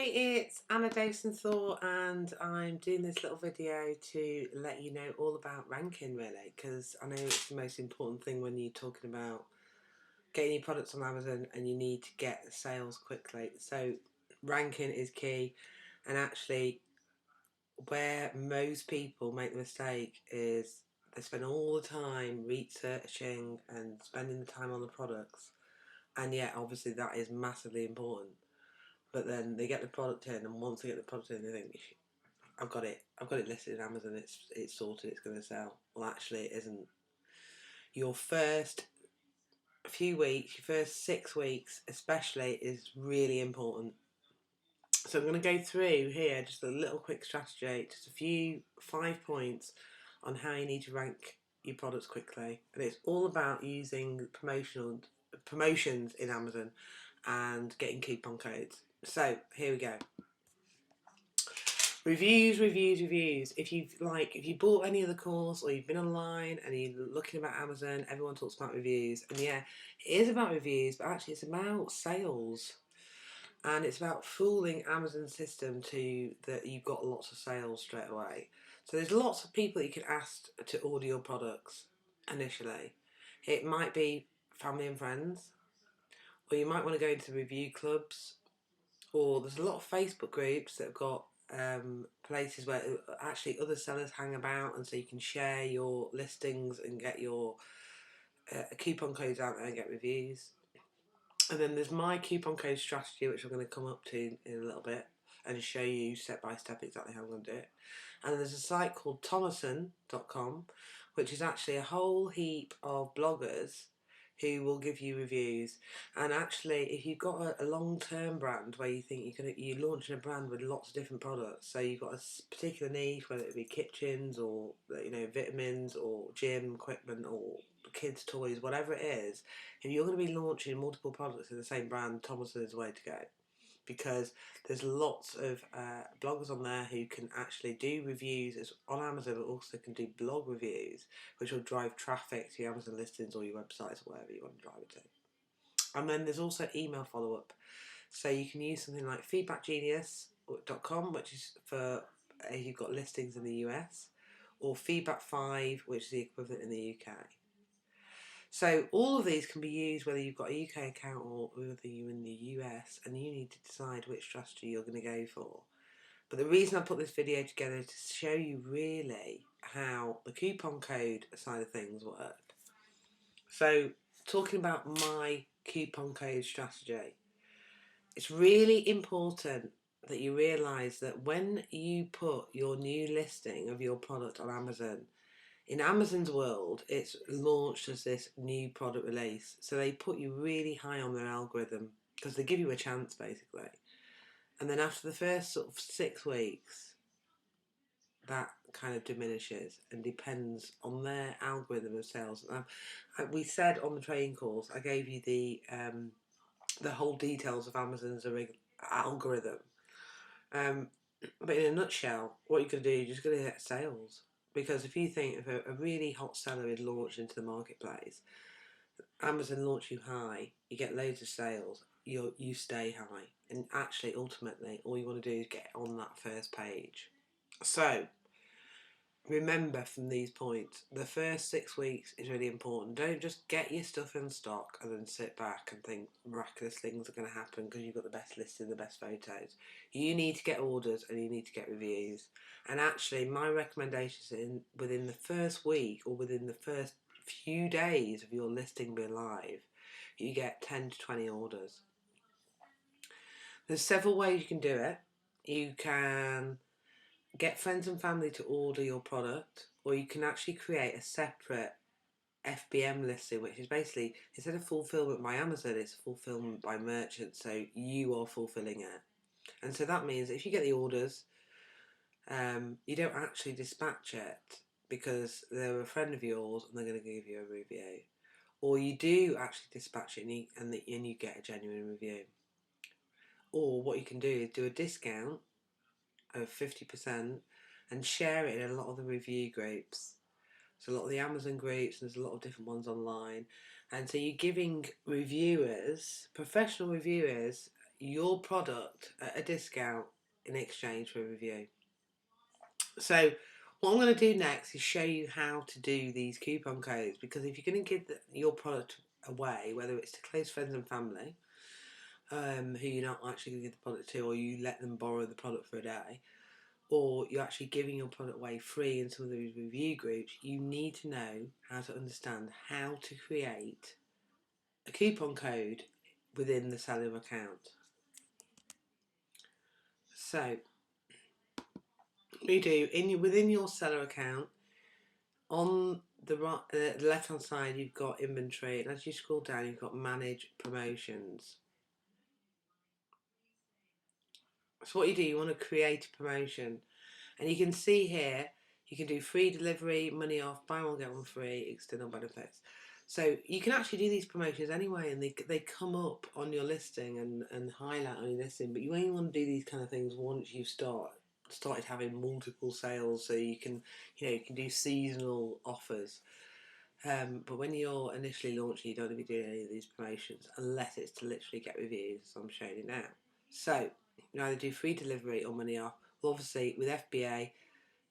Hi, it's Anna Thought, and I'm doing this little video to let you know all about ranking, really, because I know it's the most important thing when you're talking about getting your products on Amazon and you need to get the sales quickly. So ranking is key, and actually where most people make the mistake is they spend all the time researching and spending the time on the products, and yet obviously that is massively important. But then they get the product in, and once they get the product in, they think, I've got it listed in Amazon, it's sorted, it's going to sell. Well, actually it isn't. Your first few weeks, your first 6 weeks especially, is really important. So I'm going to go through here just a little quick strategy, just a few 5 points on how you need to rank your products quickly. And it's all about using promotions in Amazon and getting coupon codes. So here we go. Reviews. If you bought any of the course or you've been online and you're looking about Amazon, everyone talks about reviews. And yeah, it is about reviews, but actually it's about sales. And it's about fooling Amazon's system to that you've got lots of sales straight away. So there's lots of people that you can ask to order your products initially. It might be family and friends, or you might want to go into review clubs, or there's a lot of Facebook groups that have got places where actually other sellers hang about, and so you can share your listings and get your coupon codes out there and get reviews. And then there's my coupon code strategy, which I'm going to come up to in a little bit and show you step by step exactly how I'm going to do it. And there's a site called thomason.com, which is actually a whole heap of bloggers who will give you reviews. And actually, if you've got a long-term brand where you think you're launching a brand with lots of different products, so you've got a particular niche, whether it be kitchens or vitamins or gym equipment or kids toys, whatever it is, if you're going to be launching multiple products in the same brand, Thomason is the way to go, because there's lots of bloggers on there who can actually do reviews on Amazon, but also can do blog reviews, which will drive traffic to your Amazon listings or your websites or wherever you want to drive it to. And then there's also email follow-up. So you can use something like feedbackgenius.com, which is for if you've got listings in the US, or Feedback5, which is the equivalent in the UK. So all of these can be used whether you've got a UK account or whether you're in the US, and you need to decide which strategy you're going to go for. But the reason I put this video together is to show you really how the coupon code side of things work. So talking about my coupon code strategy, it's really important that you realise that when you put your new listing of your product on Amazon, in Amazon's world, it's launched as this new product release. So they put you really high on their algorithm because they give you a chance, basically. And then after the first sort of 6 weeks, that kind of diminishes and depends on their algorithm of sales. We said on the training course, I gave you the whole details of Amazon's algorithm. But in a nutshell, what you're going to do, you're just going to get sales. Because if you think if a really hot seller is launched into the marketplace, Amazon launch you high, you get loads of sales, you stay high. And actually, ultimately, all you want to do is get on that first page. So, remember from these points, the first 6 weeks is really important. Don't just get your stuff in stock and then sit back and think miraculous things are going to happen because you've got the best listing, the best photos. You need to get orders and you need to get reviews. And actually, my recommendations within the first week or within the first few days of your listing being live, you get 10 to 20 orders. There's several ways you can do it. You can get friends and family to order your product, or you can actually create a separate FBM listing, which is basically, instead of fulfillment by Amazon, it's fulfillment by merchant, so you are fulfilling it. And so that means if you get the orders, you don't actually dispatch it because they're a friend of yours and they're going to give you a review, or you do actually dispatch it and you get a genuine review. Or what you can do is do a discount of 50% and share it in a lot of the review groups. So a lot of the Amazon groups, there's a lot of different ones online. And so you're giving reviewers, professional reviewers, your product at a discount in exchange for a review. So what I'm going to do next is show you how to do these coupon codes, because if you're going to give your product away, whether it's to close friends and family, who you're not actually going to give the product to, or you let them borrow the product for a day, or you're actually giving your product away free in some of these review groups, you need to know how to understand how to create a coupon code within the seller account. So you do within your seller account, on the left hand side you've got inventory, and as you scroll down you've got manage promotions. So what you do, you want to create a promotion, and you can see here you can do free delivery, money off, buy one get one free, external benefits. So you can actually do these promotions anyway, and they come up on your listing and highlight on your listing, but you only want to do these kind of things once you've started having multiple sales, so you can do seasonal offers. But when you're initially launching, you don't want to be doing any of these promotions unless it's to literally get reviews, as I'm showing you now. So you either do free delivery or money off. Well, obviously with FBA,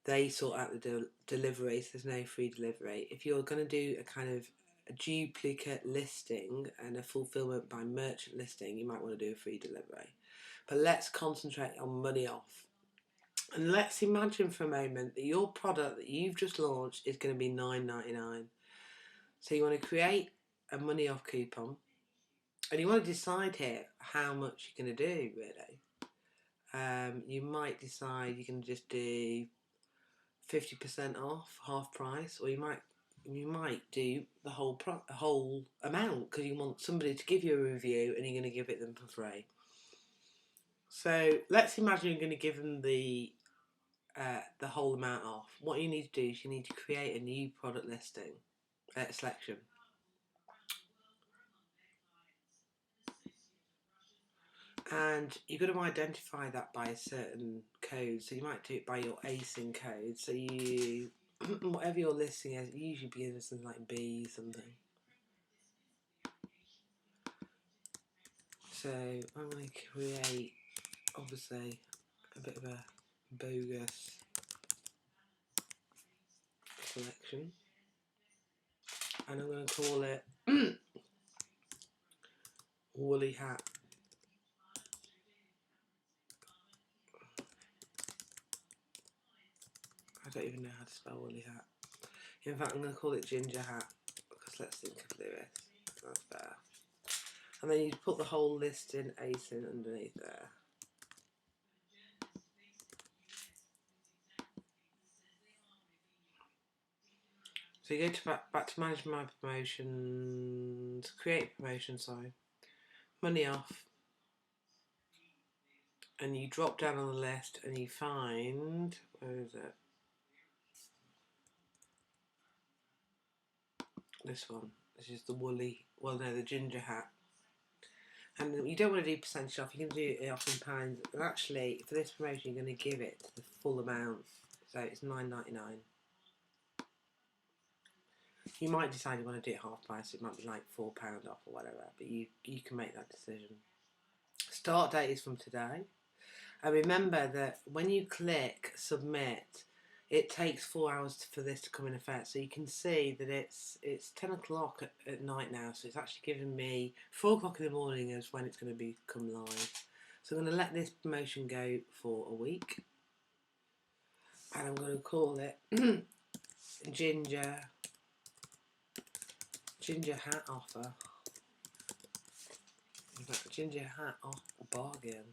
they sort out the delivery, so there's no free delivery. If you're going to do a kind of a duplicate listing and a fulfillment by merchant listing, you might want to do a free delivery. But let's concentrate on money off. And let's imagine for a moment that your product that you've just launched is going to be $9.99. So you want to create a money off coupon, and you want to decide here how much you're going to do, really. You might decide you can just do 50% off, half price, or you might do the whole amount, because you want somebody to give you a review and you're going to give it them for free. So let's imagine you're going to give them the whole amount off. What you need to do is you need to create a new product listing selection. And you've got to identify that by a certain code. So you might do it by your ASIN code. So you, whatever your listing is, it usually begins with something like B something. So I'm going to create, obviously, a bit of a bogus selection. And I'm going to call it Woolly Hat. I don't even know how to spell Woolly Hat. In fact, I'm going to call it Ginger Hat, because let's think of Lewis. That's better. And then you put the whole list in ASIN underneath there. So you go to back to manage my promotions, create promotion, sorry, money off, and you drop down on the list and you find, where is it? This one. This is the the Ginger Hat. And you don't want to do percentage off, you can do it off in pounds. And actually, for this promotion, you're going to give it the full amount. So it's $9.99. You might decide you want to do it half price, it might be like £4 off or whatever, but you can make that decision. Start date is from today. And remember that when you click submit, it takes 4 hours for this to come in effect. So you can see that it's 10 o'clock at night now, so it's actually giving me 4 o'clock in the morning is when it's going to become live. So I'm going to let this promotion go for a week, and I'm going to call it Ginger Hat offer. Ginger Hat off bargain.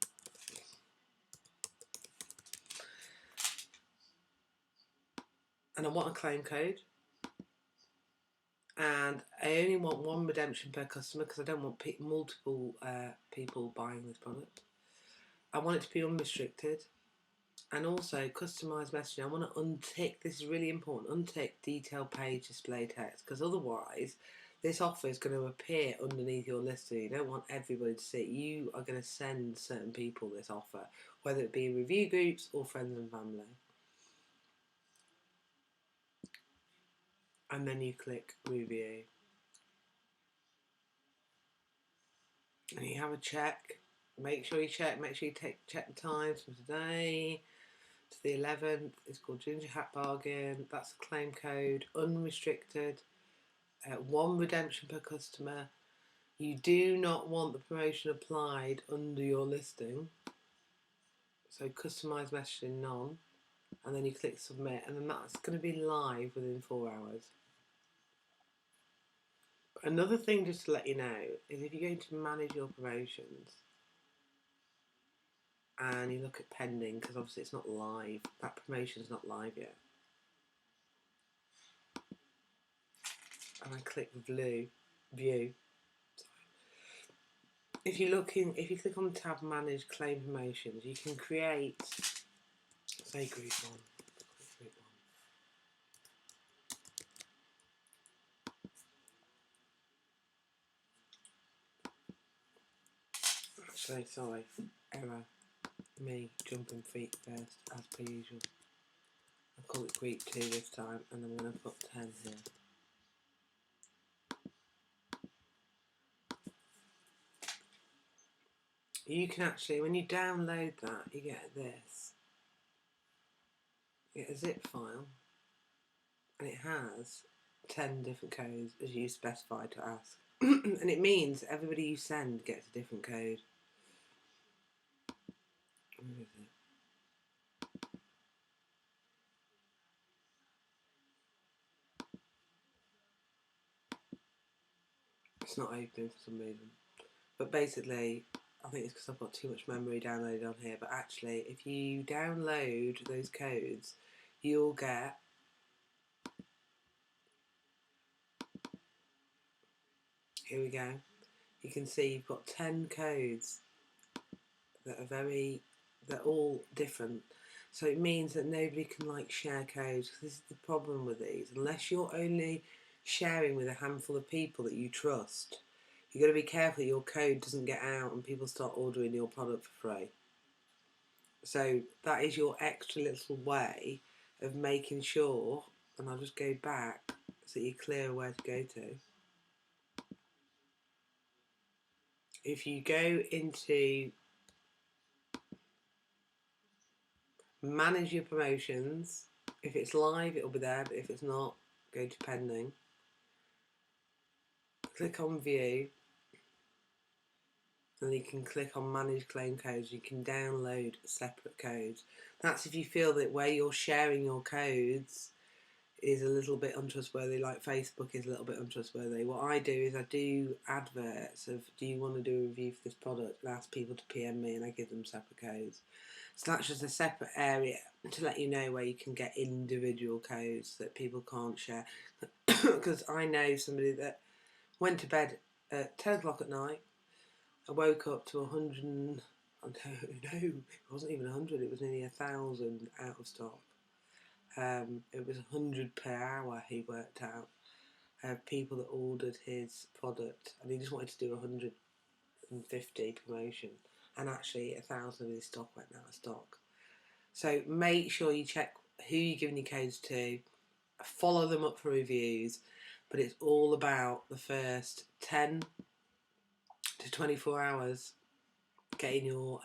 And I want a claim code, and I only want one redemption per customer because I don't want multiple people buying this product. I want it to be unrestricted, and also customised messaging. I want to untick, this is really important, untick detailed page display text, because otherwise this offer is going to appear underneath your listing. You don't want everybody to see it. You are going to send certain people this offer, whether it be in review groups or friends and family. And then you click review. And you have a check Make sure you check the times from today to the 11th. It's called Ginger Hat Bargain. That's a claim code, unrestricted, 1 redemption per customer. You do not want the promotion applied under your listing. So customise messaging none, and then you click submit, and then that's going to be live within 4 hours. Another thing just to let you know is if you're going to manage your promotions and you look at pending, because obviously it's not live, that promotion's not live yet, and I click view, if you click on the tab manage claim promotions, you can create, say group one. Actually, sorry, error, me jumping feet first as per usual. I'll call it group 2 this time, and I'm going to put 10 here. You can actually, when you download that, you get this. You get a zip file, and it has 10 different codes as you specified to ask. And it means everybody you send gets a different code. Where is it? It's not opening for some reason. But basically, I think it's because I've got too much memory downloaded on here. But actually, if you download those codes, you'll get here we go. You can see you've got 10 codes that are they're all different. So it means that nobody can like share codes. This is the problem with these. Unless you're only sharing with a handful of people that you trust, you've got to be careful that your code doesn't get out and people start ordering your product for free. So that is your extra little way of making sure, and I'll just go back so you're clear where to go to. If you go into manage your promotions, if it's live it'll be there, but if it's not, go to pending. Click on view, and you can click on manage claim codes. You can download separate codes. That's if you feel that where you're sharing your codes is a little bit untrustworthy, like Facebook is a little bit untrustworthy. What I do is I do adverts of, do you want to do a review for this product, and ask people to PM me, and I give them separate codes. So that's just a separate area to let you know where you can get individual codes that people can't share. Because I know somebody that went to bed at 10 o'clock at night. I woke up to 100, no, it wasn't even 100, it was nearly 1,000 out of stock. It was 100 per hour he worked out. People that ordered his product, and he just wanted to do 150 promotion, and actually 1,000 of his stock went out of stock. So make sure you check who you're giving your codes to, follow them up for reviews, but it's all about the first 10 to 24 hours getting your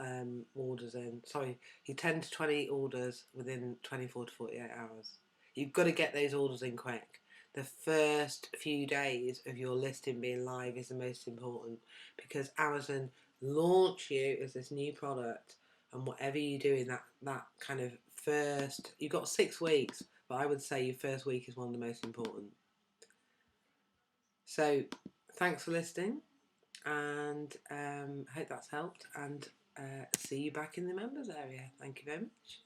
orders in. Sorry, your 10 to 20 orders within 24 to 48 hours. You've got to get those orders in quick. The first few days of your listing being live is the most important, because Amazon launch you as this new product, and whatever you do in that kind of first, you've got 6 weeks, but I would say your first week is one of the most important. So thanks for listening, and hope that's helped, and see you back in the members area. Thank you very much.